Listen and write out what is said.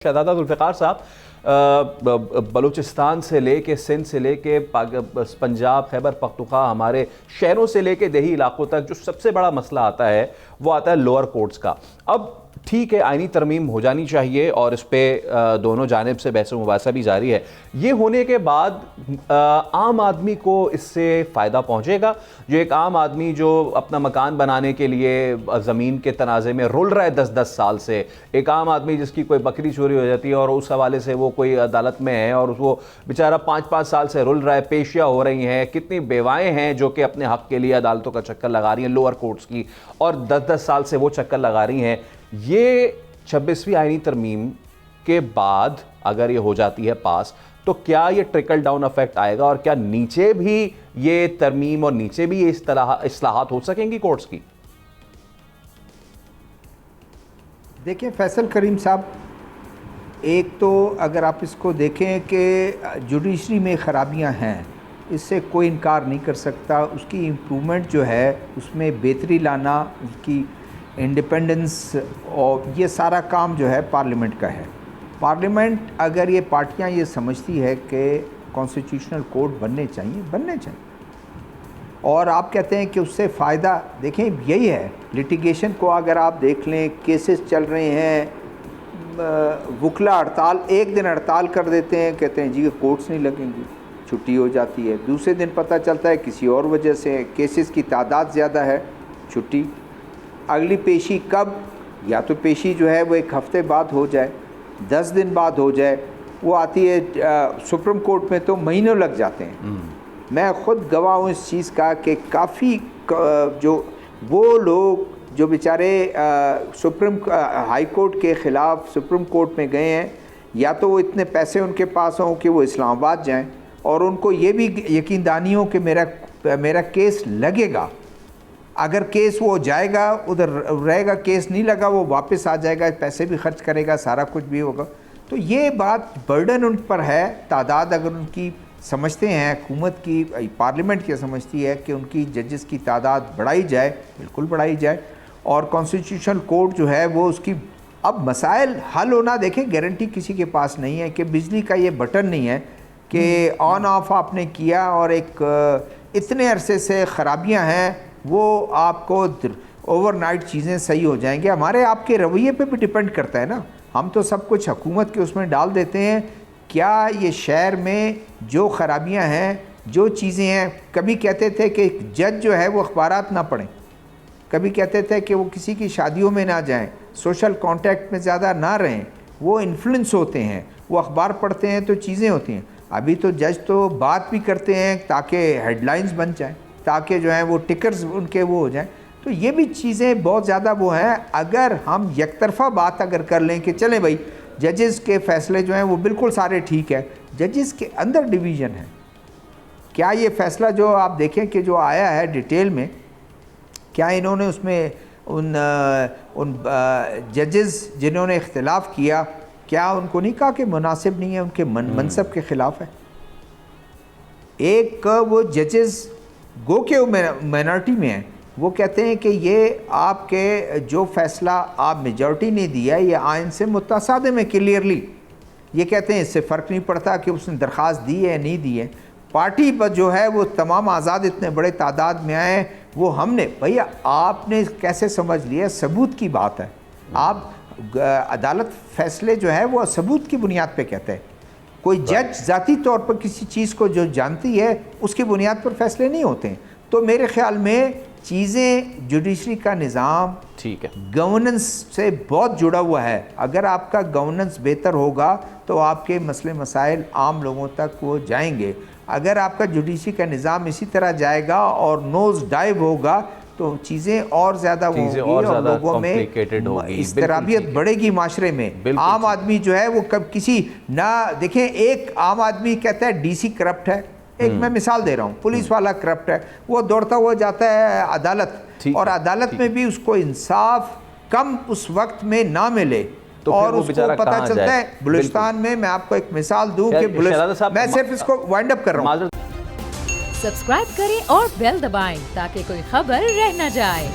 شہزادہ ذوالفقار صاحب، بلوچستان سے لے کے سندھ سے لے کے پنجاب، خیبر پختونخوا، ہمارے شہروں سے لے کے دیہی علاقوں تک جو سب سے بڑا مسئلہ آتا ہے وہ آتا ہے لوور کورٹس کا۔ اب ٹھیک ہے، آئینی ترمیم ہو جانی چاہیے اور اس پہ دونوں جانب سے بحث و مباحثہ بھی جاری ہے۔ یہ ہونے کے بعد عام آدمی کو اس سے فائدہ پہنچے گا؟ جو ایک عام آدمی جو اپنا مکان بنانے کے لیے زمین کے تنازع میں رول رہا ہے 10 سال سے، ایک عام آدمی جس کی کوئی بکری چوری ہو جاتی ہے اور اس حوالے سے وہ کوئی عدالت میں ہے اور وہ بیچارہ 5 سال سے رول رہا ہے، پیشیاں ہو رہی ہیں، کتنی بیوائیں ہیں جو کہ اپنے حق کے لیے عدالتوں کا چکر لگا رہی ہیں لوور کورٹس کی، اور 10 سال سے وہ چکر لگا رہی ہیں۔ یہ 26ویں آئینی ترمیم کے بعد اگر یہ ہو جاتی ہے پاس تو کیا یہ ٹرکل ڈاؤن افیکٹ آئے گا، اور کیا نیچے بھی یہ ترمیم اور نیچے بھی یہ اصلاحات ہو سکیں گی کورٹس کی؟ دیکھیں فیصل کریم صاحب، ایک تو اگر آپ اس کو دیکھیں کہ جوڈیشری میں خرابیاں ہیں، اس سے کوئی انکار نہیں کر سکتا۔ اس کی امپرومنٹ جو ہے، اس میں بہتری لانا، اس کی انڈیپینڈنس، اور یہ سارا کام جو ہے پارلیمنٹ کا ہے۔ پارلیمنٹ اگر یہ پارٹیاں یہ سمجھتی ہے کہ کانسٹیٹیوشنل کورٹ بننے چاہیے، اور آپ کہتے ہیں کہ اس سے فائدہ، دیکھیں یہی ہے لٹیگیشن کو اگر آپ دیکھ لیں، کیسز چل رہے ہیں، وکلا ہڑتال، ایک دن ہڑتال کر دیتے ہیں، کہتے ہیں جی کورٹس نہیں لگیں گی، چھٹی ہو جاتی ہے، دوسرے دن پتہ چلتا ہے کسی اور وجہ سے کیسز کی تعداد زیادہ ہے، چھٹی۔ اگلی پیشی کب؟ یا تو پیشی جو ہے وہ 1 ہفتے بعد ہو جائے، 10 دن بعد ہو جائے، وہ آتی ہے سپریم کورٹ میں تو مہینوں لگ جاتے ہیں۔ میں خود گواہ ہوں اس چیز کا کہ کافی جو وہ لوگ جو بیچارے ہائی کورٹ کے خلاف سپریم کورٹ میں گئے ہیں، یا تو وہ اتنے پیسے ان کے پاس ہوں کہ وہ اسلام آباد جائیں، اور ان کو یہ بھی یقین دانی ہو کہ میرا کیس لگے گا۔ اگر کیس وہ جائے گا ادھر رہے گا، کیس نہیں لگا وہ واپس آ جائے گا، پیسے بھی خرچ کرے گا، سارا کچھ بھی ہوگا۔ تو یہ بات برڈن ان پر ہے۔ تعداد اگر ان کی سمجھتے ہیں، حکومت کی، پارلیمنٹ کی سمجھتی ہے کہ ان کی ججز کی تعداد بڑھائی جائے، بالکل بڑھائی جائے، اور کانسٹیٹیوشنل کورٹ جو ہے وہ اس کی اب مسائل حل ہونا، دیکھیں گارنٹی کسی کے پاس نہیں ہے کہ بجلی کا یہ بٹن نہیں ہے کہ آن آف آپ نے کیا اور ایک اتنے عرصے سے خرابیاں ہیں وہ آپ کو اوور نائٹ چیزیں صحیح ہو جائیں گے۔ ہمارے آپ کے رویے پہ بھی ڈیپینڈ کرتا ہے نا، ہم تو سب کچھ حکومت کے اس میں ڈال دیتے ہیں۔ کیا یہ شہر میں جو خرابیاں ہیں، جو چیزیں ہیں، کبھی کہتے تھے کہ جج جو ہے وہ اخبارات نہ پڑھیں، کبھی کہتے تھے کہ وہ کسی کی شادیوں میں نہ جائیں، سوشل کانٹیکٹ میں زیادہ نہ رہیں، وہ انفلوئنس ہوتے ہیں، وہ اخبار پڑھتے ہیں تو چیزیں ہوتی ہیں۔ ابھی تو جج تو بات بھی کرتے ہیں تاکہ ہیڈ لائنز بن جائیں، تاکہ جو ہیں وہ ٹکرز ان کے وہ ہو جائیں۔ تو یہ بھی چیزیں بہت زیادہ وہ ہیں۔ اگر ہم یک طرفہ بات اگر کر لیں کہ چلیں بھائی ججز کے فیصلے جو ہیں وہ بالکل سارے ٹھیک ہیں، ججز کے اندر ڈویژن ہے۔ کیا یہ فیصلہ جو آپ دیکھیں کہ جو آیا ہے ڈیٹیل میں، کیا انہوں نے اس میں ان ججز جنہوں نے اختلاف کیا، کیا ان کو نہیں کہا کہ مناسب نہیں ہے، ان کے منصب کے خلاف ہے؟ ایک وہ ججز گو کہ مائنارٹی میں ہیں، وہ کہتے ہیں کہ یہ آپ کے جو فیصلہ آپ میجورٹی نے دیا ہے یہ آئین سے متصادم ہے کلیئرلی۔ یہ کہتے ہیں اس سے فرق نہیں پڑتا کہ اس نے درخواست دی ہے نہیں دی ہے، پارٹی پر جو ہے وہ تمام آزاد اتنے بڑے تعداد میں آئے ہیں، وہ ہم نے بھیا آپ نے کیسے سمجھ لیا؟ ثبوت کی بات ہے۔ آپ عدالت فیصلے جو ہے وہ ثبوت کی بنیاد پہ کہتے ہیں۔ کوئی جج ذاتی طور پر کسی چیز کو جو جانتی ہے اس کی بنیاد پر فیصلے نہیں ہوتے ہیں۔ تو میرے خیال میں چیزیں جوڈیشری کا نظام ٹھیک ہے، گورننس سے بہت جڑا ہوا ہے۔ اگر آپ کا گورننس بہتر ہوگا تو آپ کے مسئلے مسائل عام لوگوں تک وہ جائیں گے۔ اگر آپ کا جوڈیشری کا نظام اسی طرح جائے گا اور نوز ڈائیو ہوگا تو چیزیں اور زیادہ ہوگی اور لوگوں میں اضطرابیت بڑھے گی معاشرے میں۔ عام آدمی جو ہے وہ کسی نہ دیکھیں، ایک عام آدمی کہتا ہے ڈی سی کرپٹ ہے، ایک میں مثال دے رہا ہوں، پولیس والا کرپٹ ہے، وہ دوڑتا ہوا جاتا ہے عدالت، اور عدالت میں بھی اس کو انصاف کم اس وقت میں نہ ملے، اور اس کو پتہ چلتا ہے بلوچستان میں، میں آپ کو ایک مثال دوں کہ میں صرف اس کو وائنڈ اپ کر رہا ہوں۔ سبسکرائب کریں اور بیل دبائیں تاکہ کوئی خبر رہ نہ جائے۔